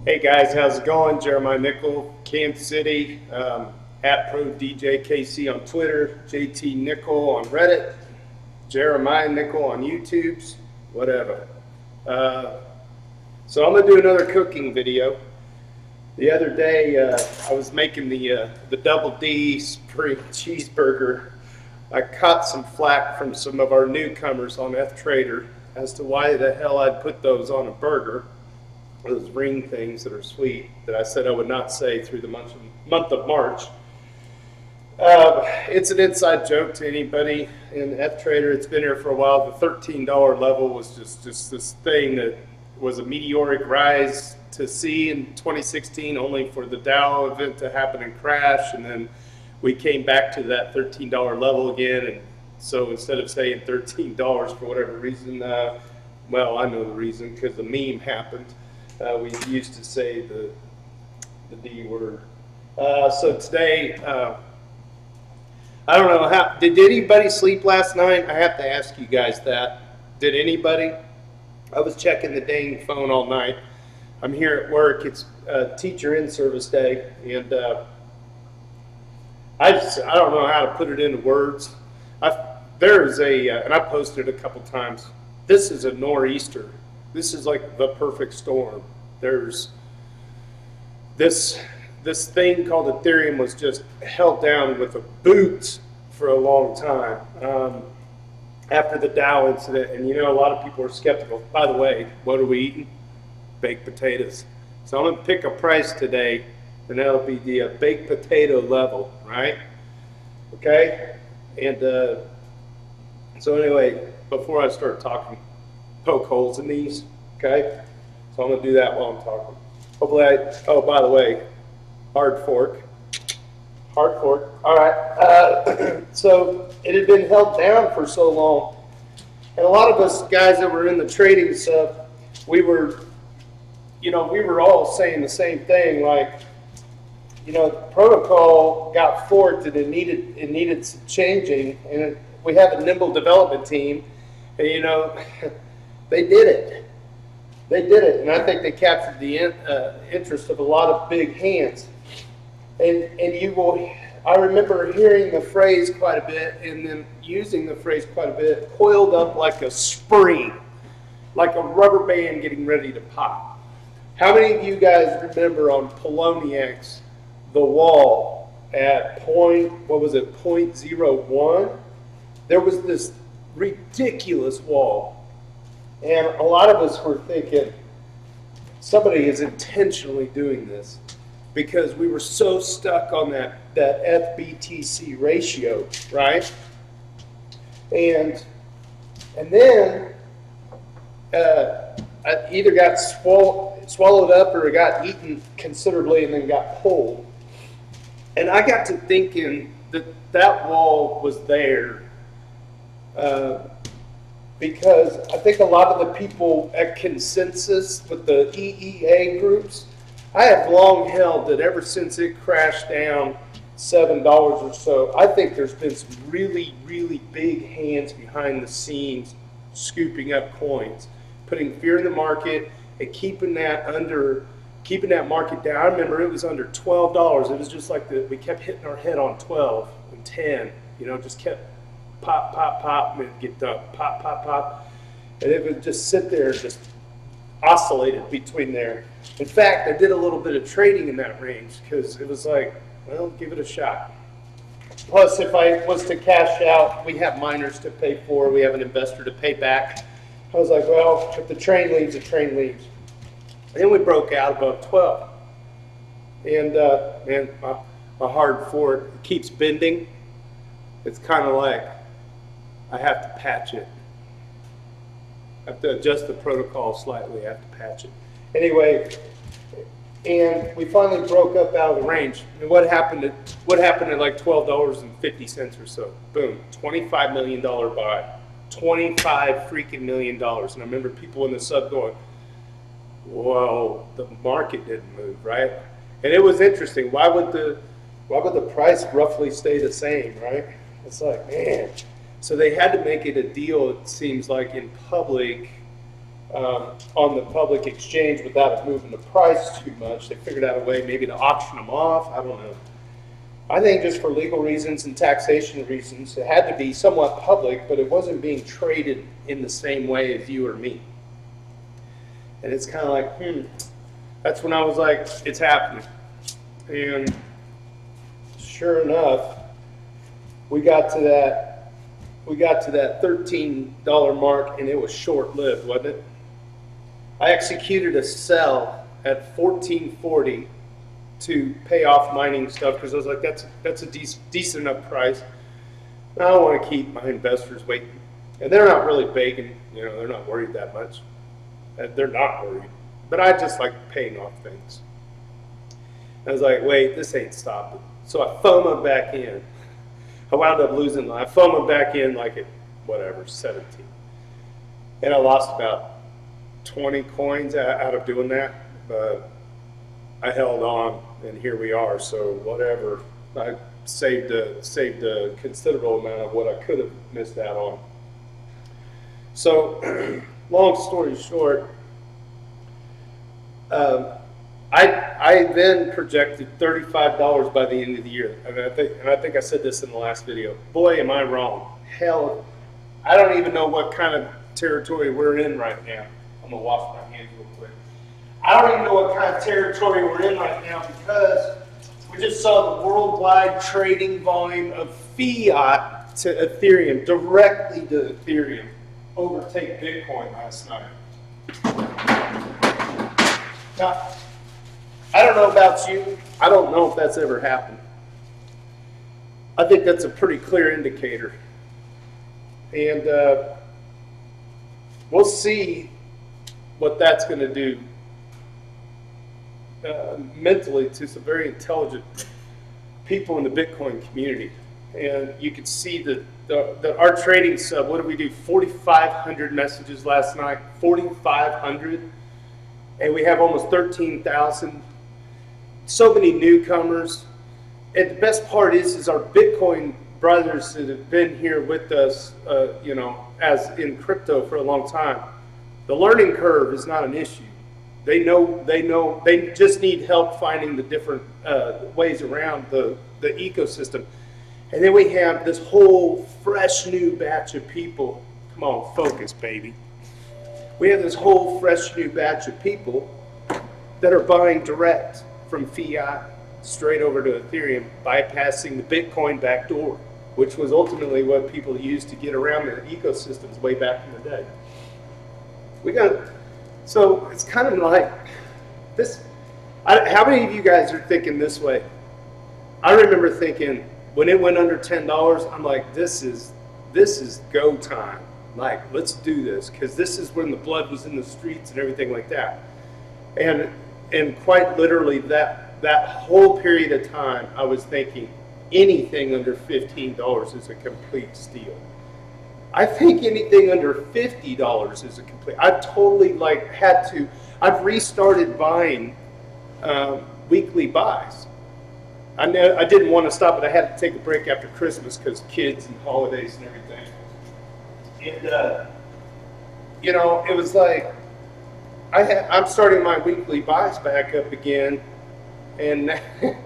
Hey guys, how's it going? Jeremiah Nickel, Kansas City, at ProDJKC on Twitter, JT Nickel on Reddit, Jeremiah Nickel on YouTube's, whatever. So I'm gonna do another cooking video. The other day, I was making the Double D Spring Cheeseburger. I caught some flack from some of our newcomers on F-Trader as to why the hell I'd put those on a burger. Those ring things that are sweet that I said I would not say through the month of March. It's an inside joke to anybody in F-Trader. It's been here for a while. The $13 level was just this thing that was a meteoric rise to see in 2016, only for the Dow event to happen and crash, and then we came back to that $13 level again. And so instead of saying $13 for whatever reason, well, I know the reason, because the meme happened. We used to say the D word. So today, I don't know how. Did anybody sleep last night? I have to ask you guys that. Did anybody? I was checking the dang phone all night. I'm here at work. It's teacher in-service day, and I don't know how to put it into words. There's and I posted a couple times. This is a nor'easter. This is like the perfect storm. There's this thing called Ethereum was just held down with a boot for a long time after the Dow incident. And you know, a lot of people are skeptical. By the way, what are we eating? Baked potatoes. So I'm going to pick a price today, and that'll be the baked potato level, right? Okay? And so anyway, before I start talking, poke holes in these. Okay, so I'm going to do that while I'm talking. Hopefully oh, by the way, hard fork. All right, so it had been held down for so long. And a lot of us guys that were in the trading stuff, we were all saying the same thing, like, you know, the protocol got forked and it needed some changing. And we have a nimble development team, and, you know, they did it. And I think they captured the interest of a lot of big hands. And I remember hearing the phrase quite a bit, and then using the phrase quite a bit, coiled up like a spring, like a rubber band getting ready to pop. How many of you guys remember on Poloniex, the wall at .01? There was this ridiculous wall. And a lot of us were thinking, somebody is intentionally doing this, because we were so stuck on that FBTC ratio, right? And then I either got swallowed up or it got eaten considerably and then got pulled. And I got to thinking that wall was there because I think a lot of the people at consensus with the EEA groups, I have long held that ever since it crashed down $7 or so, I think there's been some really, really big hands behind the scenes scooping up coins, putting fear in the market and keeping that market down. I remember it was under $12. It was just like we kept hitting our head on 12 and 10, you know, just kept pop, pop, pop, and it'd get dumped, pop, pop, pop. And it would just sit there and just oscillated between there. In fact, I did a little bit of trading in that range because it was like, well, give it a shot. Plus, if I was to cash out, we have miners to pay for, we have an investor to pay back. I was like, well, if the train leaves, the train leaves. And then we broke out above 12. And man, my hard fork keeps bending. It's kind of like I have to patch it. I have to adjust the protocol slightly. I have to patch it. Anyway, and we finally broke up out of the range. And what happened at like $12.50 or so? Boom, $25 million buy. $25 freaking million. And I remember people in the sub going, whoa, the market didn't move, right? And it was interesting. Why would the price roughly stay the same, right? It's like, man. So they had to make it a deal, it seems like, in public on the public exchange without it moving the price too much. They figured out a way maybe to auction them off. I don't know. I think just for legal reasons and taxation reasons, it had to be somewhat public, but it wasn't being traded in the same way as you or me. And it's kind of like, that's when I was like, it's happening. And sure enough, we got to that $13 mark, and it was short-lived, wasn't it? I executed a sell at $14.40 to pay off mining stuff because I was like, that's a decent enough price. I don't want to keep my investors waiting, and they're not really begging. You know, they're not worried that much. They're not worried, but I just like paying off things. I was like, wait, this ain't stopping. So I FOMO'd back in. I wound up losing. I FOMO'd back in like at whatever 17, and I lost about 20 coins out of doing that, but I held on, and here we are. So whatever, I saved a considerable amount of what I could have missed out on. So, long story short, I then projected $35 by the end of the year, and I think I said this in the last video. Boy, am I wrong! Hell, I don't even know what kind of territory we're in right now. I'm gonna wash my hands real quick. I don't even know what kind of territory we're in right now because we just saw the worldwide trading volume of fiat to Ethereum, directly to Ethereum, overtake Bitcoin last night. Now, I don't know about you. I don't know if that's ever happened. I think that's a pretty clear indicator. And we'll see what that's going to do mentally to some very intelligent people in the Bitcoin community. And you can see that our trading sub, what did we do? 4,500 messages last night, 4,500. And we have almost 13,000. So many newcomers. And the best part is our Bitcoin brothers that have been here with us, as in crypto for a long time. The learning curve is not an issue. They just need help finding the different ways around the ecosystem. And then we have this whole fresh new batch of people. Come on, focus, baby. We have this whole fresh new batch of people that are buying direct from fiat straight over to Ethereum, bypassing the Bitcoin backdoor, which was ultimately what people used to get around the ecosystems way back in the day. So it's kind of like this. How many of you guys are thinking this way? I remember thinking when it went under $10, I'm like, this is go time. Like, let's do this, because this is when the blood was in the streets and everything like that. And quite literally that whole period of time, I was thinking anything under $15 is a complete steal. I think anything under $50 is a complete. I've totally I've restarted buying weekly buys. I didn't want to stop, but I had to take a break after Christmas because kids and holidays and everything. And it was like I'm starting my weekly buys back up again, and and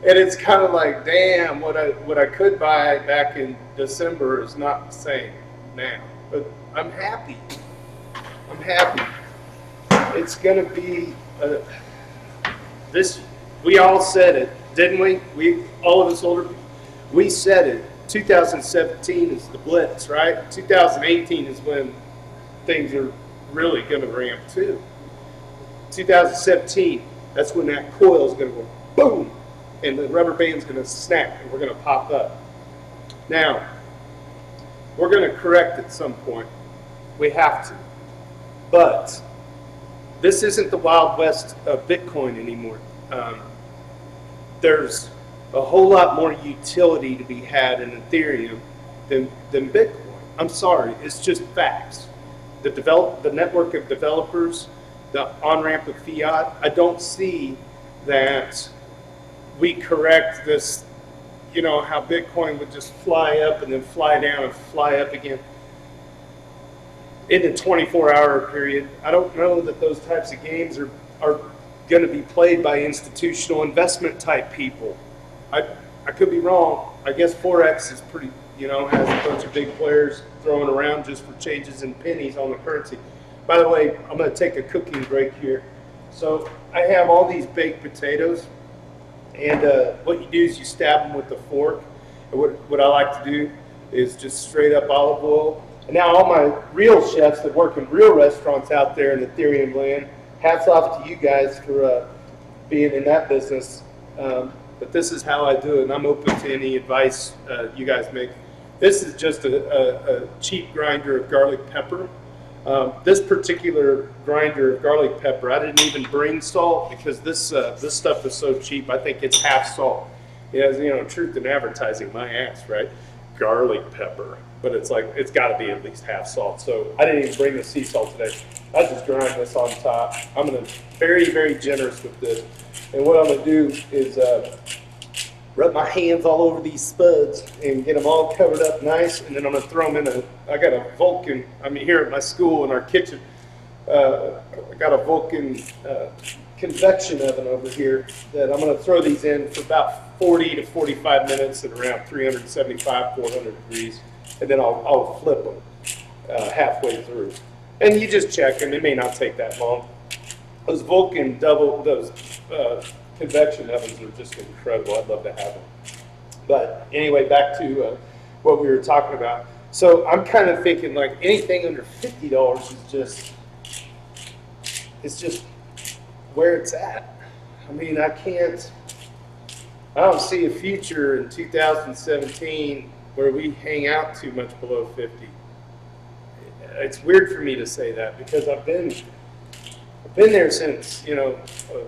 it's kind of like, damn, what I could buy back in December is not the same now. But I'm happy. It's gonna be this. We all said it, didn't we? We all of us older people. We said it. 2017 is the blitz, right? 2018 is when things are really going to ramp too. 2017, that's when that coil is going to go boom, and the rubber band's going to snap, and we're going to pop up. Now, we're going to correct at some point. We have to. But this isn't the Wild West of Bitcoin anymore. There's a whole lot more utility to be had in Ethereum than Bitcoin. I'm sorry, it's just facts. The network of developers, the on-ramp of fiat, I don't see that we correct this, how Bitcoin would just fly up and then fly down and fly up again. in the 24-hour period. I don't know that those types of games are going to be played by institutional investment type people. I could be wrong. I guess Forex is pretty, has a bunch of big players throwing around just for changes in pennies on the currency. By the way, I'm going to take a cooking break here. So I have all these baked potatoes, and what you do is you stab them with the fork. And what I like to do is just straight up olive oil. And now all my real chefs that work in real restaurants out there in Ethereum land, hats off to you guys for being in that business. But this is how I do it, and I'm open to any advice you guys make. This is just a cheap grinder of garlic pepper. This particular grinder of garlic pepper, I didn't even bring salt because this stuff is so cheap. I think it's half salt. It has, truth in advertising, my ass, right? Garlic pepper, but it's got to be at least half salt. So I didn't even bring the sea salt today. I just grind this on top. I'm gonna very, very generous with this, and what I'm gonna do is rub my hands all over these spuds and get them all covered up nice, and then I'm gonna throw them in I got a Vulcan, here at my school in our kitchen, I got a Vulcan convection oven over here that I'm gonna throw these in for about 40 to 45 minutes at around 375, 400 degrees, and then I'll flip them halfway through. And you just check them, it may not take that long. Those Vulcan convection ovens are just incredible. I'd love to have them. But anyway, back to what we were talking about. So I'm kind of thinking like anything under $50 is just where it's at. I don't see a future in 2017 where we hang out too much below 50. It's weird for me to say that because I've been there since,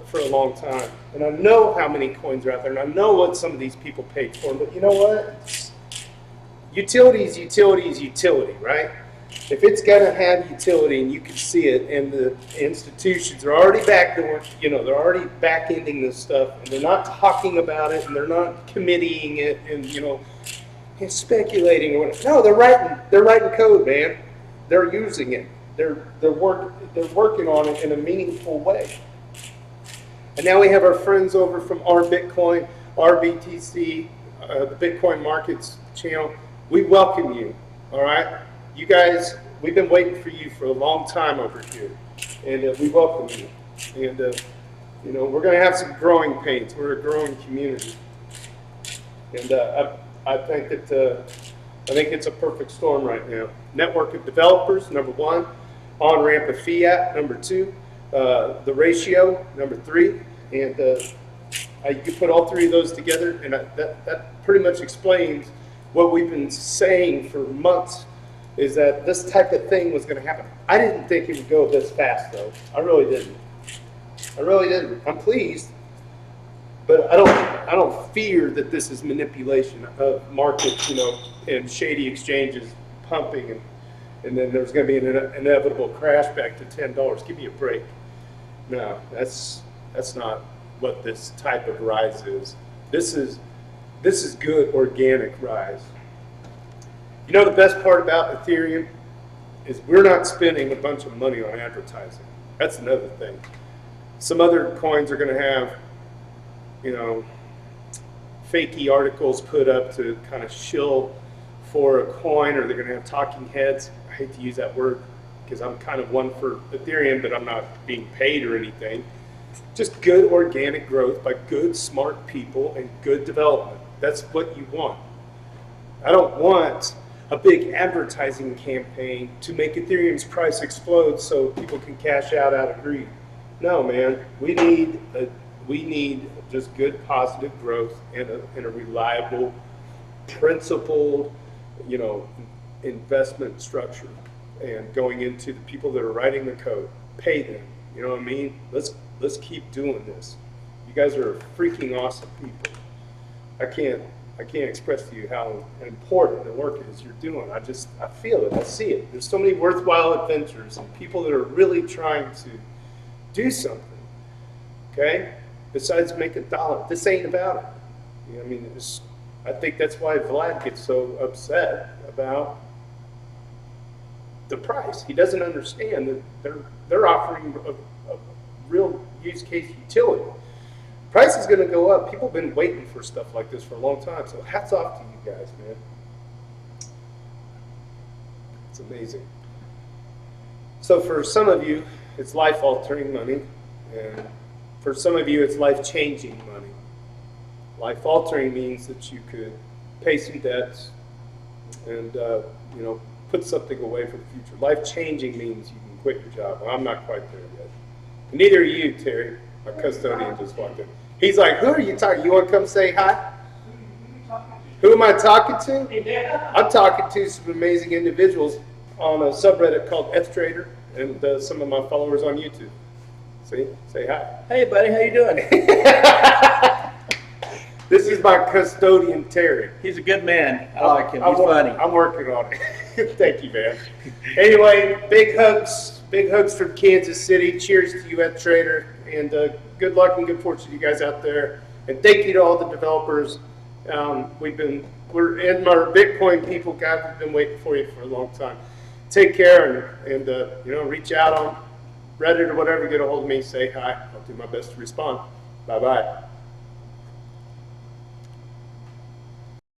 for a long time. And I know how many coins are out there, and I know what some of these people paid for them. But you know what? Utility, right? If it's going to have utility and you can see it, and the institutions are already backdooring, they're already back-ending this stuff, and they're not talking about it, and they're not committeeing it, and speculating or whatever. No, they're writing code, man. They're using it. They're working on it in a meaningful way. And now we have our friends over from RBitcoin, RBTC, the Bitcoin Markets channel. We welcome you, all right? You guys, we've been waiting for you for a long time over here, and we welcome you. And we're going to have some growing pains. We're a growing community, and I think it's a perfect storm right now. Network of developers, number one. On-ramp of fiat, number two. The ratio, number three. And you put all three of those together, and that pretty much explains what we've been saying for months, is that this type of thing was going to happen. I didn't think it would go this fast, though. I really didn't. I'm pleased, but I don't fear that this is manipulation of markets, and shady exchanges pumping, and then there's going to be an inevitable crash back to $10. Give me a break. No, that's not what this type of rise is. This is good organic rise. The best part about Ethereum is we're not spending a bunch of money on advertising. That's another thing. Some other coins are going to have, fakey articles put up to kind of shill for a coin, or they're going to have talking heads. I hate to use that word because I'm kind of one for Ethereum, but I'm not being paid or anything. Just good organic growth by good, smart people and good development. That's what you want. I don't want a big advertising campaign to make Ethereum's price explode so people can cash out of greed. No, man, we need just good, positive growth and a reliable, principled, investment structure, and going into the people that are writing the code, pay them. You know what I mean? Let's keep doing this. You guys are freaking awesome people. I can't express to you how important the work is you're doing. I feel it. I see it. There's so many worthwhile adventures and people that are really trying to do something. Okay? Besides make $1. This ain't about it. I think that's why Vlad gets so upset about the price. He doesn't understand that they're offering a real use case utility. Price is going to go up. People have been waiting for stuff like this for a long time. So hats off to you guys, man. It's amazing. So for some of you, it's life-altering money, and for some of you, it's life-changing money. Life-altering means that you could pay some debts and put something away for the future. Life-changing means you can quit your job. Well, I'm not quite there yet. And neither are you, Terry. Our custodian just walked in. He's like, who are you talking? You want to come say hi? Who am I talking to? I'm talking to some amazing individuals on a subreddit called ETH and some of my followers on YouTube. See? Say hi. Hey, buddy. How you doing? This is my custodian, Terry. He's a good man. I like him. He's funny. I'm working on it. Thank you, man. Anyway, big hugs from Kansas City. Cheers to you, ETH and good luck and good fortune to you guys out there. And thank you to all the developers. We're in our Bitcoin people, guys. We've been waiting for you for a long time. Take care and reach out on Reddit or whatever. Get a hold of me. Say hi. I'll do my best to respond. Bye bye.